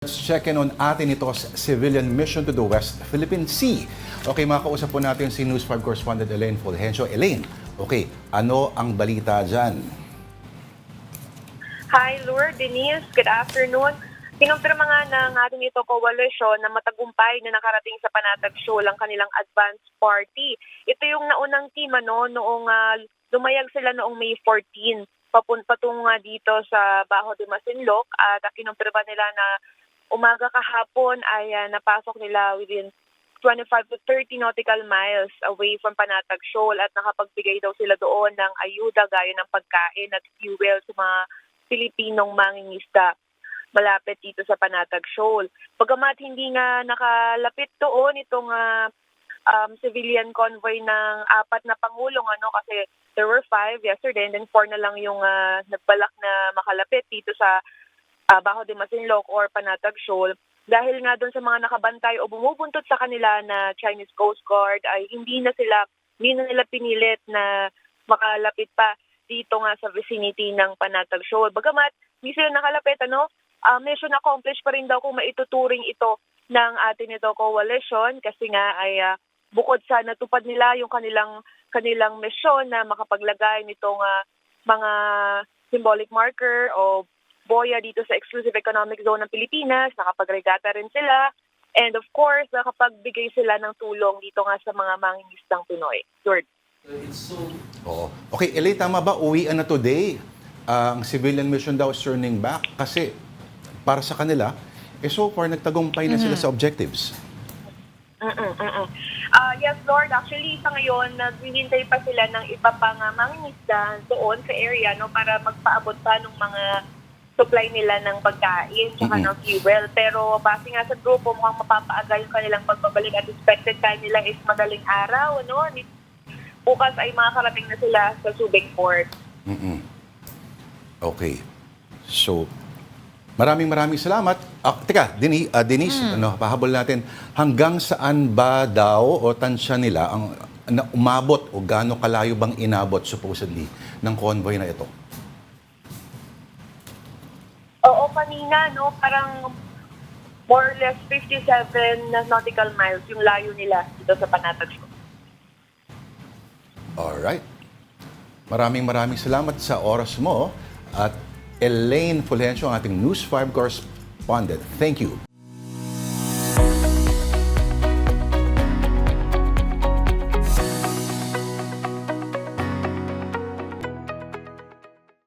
Let's check in on atin ito's civilian mission to the West Philippine Sea. Okay, makausap po natin si News 5 correspondent Elaine Fulgencio. Elaine, okay, ano ang balita dyan? Hi, Lord, Denise. Good afternoon. Kinumpirma nga ng ating ito coalition na matagumpay na nakarating sa Panatag Shoal ang kanilang advance party. Ito yung naunang team noong lumayag sila noong May 14 patungo nga dito sa Bajo de Masinloc at kinumpirma nila na umaga kahapon ay napasok nila within 25 to 30 nautical miles away from Panatag Shoal at nakapagbigay daw sila doon ng ayuda gaya ng pagkain at fuel sa mga Pilipinong mangingisda malapit dito sa Panatag Shoal. Bagamat hindi nga nakalapit doon itong civilian convoy ng 4 na pangulong kasi there were 5 yesterday and then 4 na lang yung nagbalak na makalapit dito sa Bajo de Masinloc or Panatag Shoal. Dahil nga doon sa mga nakabantay o bumubuntot sa kanila na Chinese Coast Guard ay hindi na nila pinilit na makalapit pa dito nga sa vicinity ng Panatag Shoal. Bagamat hindi sila nakalapit, mission accomplished pa rin daw kung maituturing ito ng atin ito coalition kasi nga ay bukod sa natupad nila yung kanilang mission na makapaglagay nitong mga symbolic marker o boya dito sa Exclusive Economic Zone ng Pilipinas, nakapagregata rin sila, and of course, nakapagbigay sila ng tulong dito nga sa mga mangingisdang Pinoy. Lord. Oo. Okay, Elaine, tama ba? Uwian na today. Ang civilian mission daw is turning back kasi para sa kanila, so far nagtagumpay na sila sa objectives. Yes, Lord. Actually, sa ngayon, naghihintay pa sila ng iba pang mangingisda doon sa area para magpaabot pa ng mga supply nila ng pagkain at ng fuel. Pero base nga sa grupo, mukhang mapapaaga yung kanilang pagbabalik at expected time nila is madaling araw. Bukas ay makakarating na sila sa Subic Port. Okay. So, maraming salamat. Teka, Denise, pahabol natin. Hanggang saan ba daw o tansya nila ang umabot o gaano kalayo bang inabot supposedly ng convoy na ito? Oo, kanina, parang more or less 57 nautical miles yung layo nila dito sa Panatag Shoal. Alright. Maraming salamat sa oras mo at Elaine Fulgencio, ang ating News 5 correspondent. Thank you.